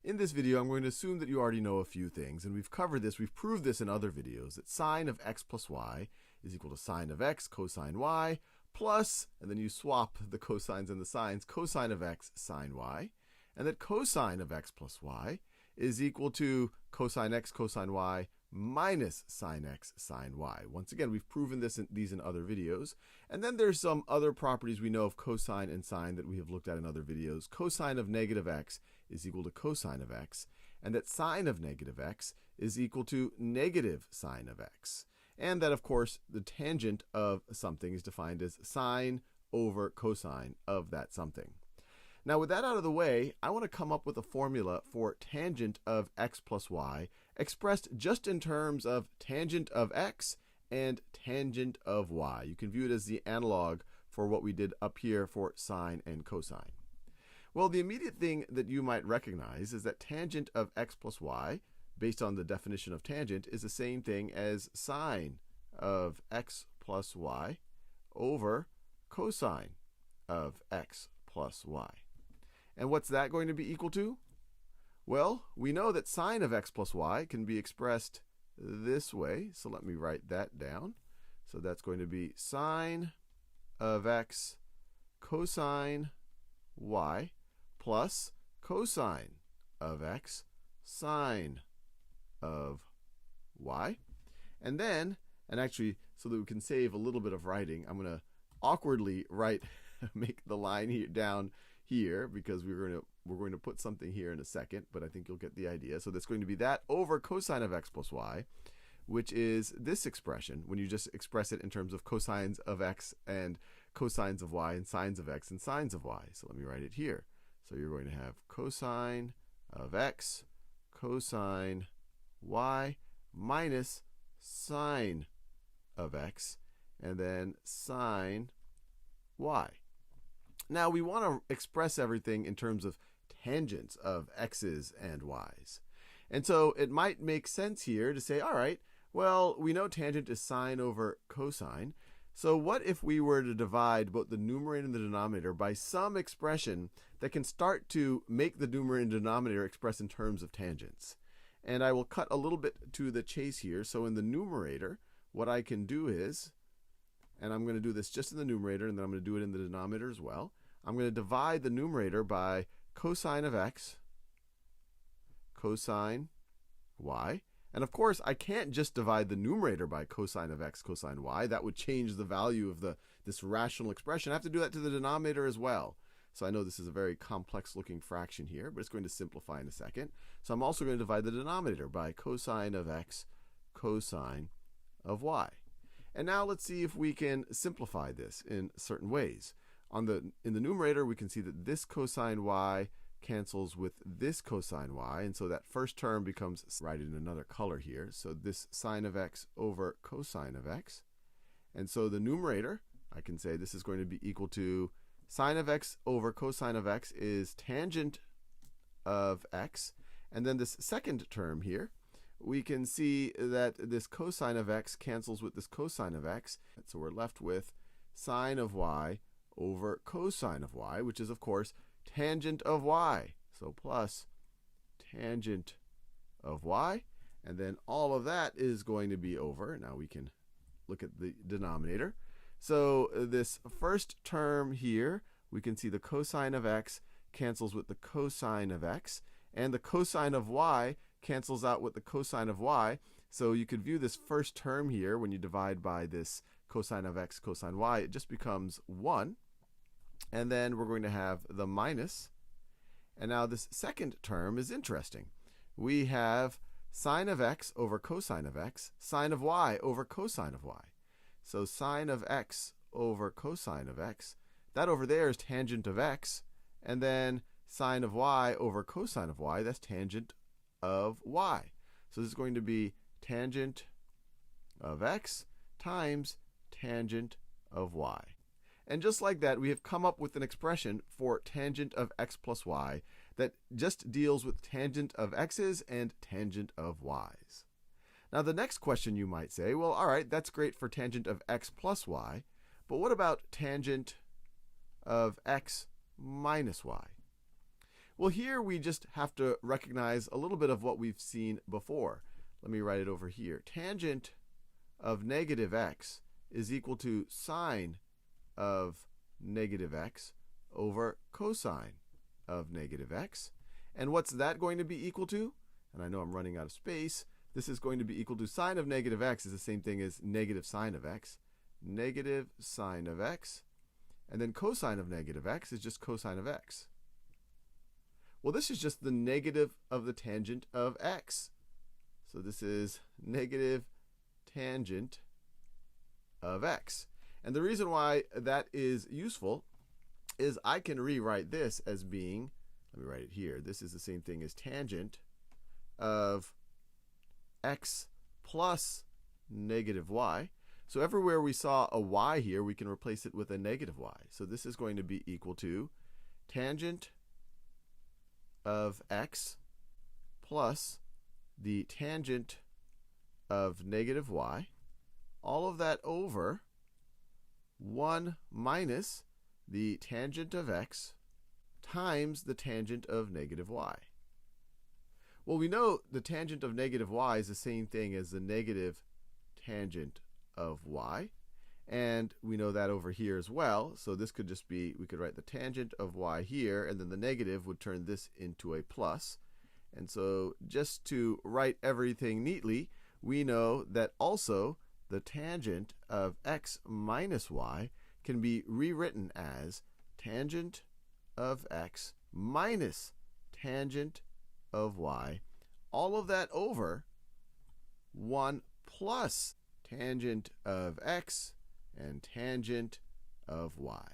In this video, I'm going to assume that you already know a few things, and we've covered this, we've proved this in other videos, that sine of x plus y is equal to sine of x cosine y plus, and then you swap the cosines and the sines, cosine of x sine y, and that cosine of x plus y is equal to cosine x cosine y minus sine x sine y. Once again, we've proven these in other videos. And then there's some other properties we know of cosine and sine that we have looked at in other videos. Cosine of negative x is equal to cosine of x, and that sine of negative x is equal to negative sine of x. And that, of course, the tangent of something is defined as sine over cosine of that something. Now, with that out of the way, I want to come up with a formula for tangent of x plus y expressed just in terms of tangent of x and tangent of y. You can view it as the analog for what we did up here for sine and cosine. Well, the immediate thing that you might recognize is that tangent of x plus y, based on the definition of tangent, is the same thing as sine of x plus y over cosine of x plus y. And what's that going to be equal to? Well, we know that sine of x plus y can be expressed this way. So let me write that down. So that's going to be sine of x cosine y plus cosine of x sine of y. And then, and actually, so that we can save a little bit of writing, I'm going to awkwardly make the line here down here, because we're going to put something here in a second, but I think you'll get the idea. So that's going to be that over cosine of x plus y, which is this expression when you just express it in terms of cosines of x and cosines of y and sines of x and sines of y. So let me write it here. So you're going to have cosine of x cosine y minus sine of x and then sine y. Now, we want to express everything in terms of tangents of x's and y's. And so it might make sense here to say, all right, well, we know tangent is sine over cosine. So what if we were to divide both the numerator and the denominator by some expression that can start to make the numerator and denominator express in terms of tangents? And I will cut a little bit to the chase here. So in the numerator, what I can do is, and I'm going to do this just in the numerator, and then I'm going to do it in the denominator as well. I'm going to divide the numerator by cosine of x, cosine y. And of course, I can't just divide the numerator by cosine of x, cosine y. That would change the value of this rational expression. I have to do that to the denominator as well. So I know this is a very complex looking fraction here, but it's going to simplify in a second. So I'm also going to divide the denominator by cosine of x, cosine of y. And now let's see if we can simplify this in certain ways. In the numerator, we can see that this cosine y cancels with this cosine y, and so that first term becomes, write it in another color here, so this sine of x over cosine of x. And so the numerator, I can say this is going to be equal to sine of x over cosine of x is tangent of x. And then this second term here, we can see that this cosine of x cancels with this cosine of x. So we're left with sine of y over cosine of y, which is, of course, tangent of y. So plus tangent of y. And then all of that is going to be over. Now we can look at the denominator. So this first term here, we can see the cosine of x cancels with the cosine of x. And the cosine of y cancels out with the cosine of y. So you could view this first term here, when you divide by this cosine of x cosine y, it just becomes 1. And then we're going to have the minus. And now this second term is interesting. We have sine of x over cosine of x, sine of y over cosine of y. So sine of x over cosine of x, that over there is tangent of x. And then sine of y over cosine of y, that's tangent of y. So this is going to be tangent of x times tangent of y. And just like that, we have come up with an expression for tangent of x plus y that just deals with tangent of x's and tangent of y's. Now the next question you might say, well, all right, that's great for tangent of x plus y, but what about tangent of x minus y? Well, here we just have to recognize a little bit of what we've seen before. Let me write it over here. Tangent of negative x is equal to sine of negative x over cosine of negative x. And what's that going to be equal to? And I know I'm running out of space. This is going to be equal to sine of negative x is the same thing as negative sine of x. Negative sine of x. And then cosine of negative x is just cosine of x. Well, this is just the negative of the tangent of x. So this is negative tangent of x. And the reason why that is useful is I can rewrite this as being, let me write it here, this is the same thing as tangent of x plus negative y. So everywhere we saw a y here, we can replace it with a negative y. So this is going to be equal to tangent of x plus the tangent of negative y, all of that over 1 minus the tangent of x times the tangent of negative y. Well, we know the tangent of negative y is the same thing as the negative tangent of y. And we know that over here as well. So this could just be, we could write the tangent of y here, and then the negative would turn this into a plus. And so just to write everything neatly, we know that also the tangent of x minus y can be rewritten as tangent of x minus tangent of y, all of that over 1 plus tangent of x and tangent of y.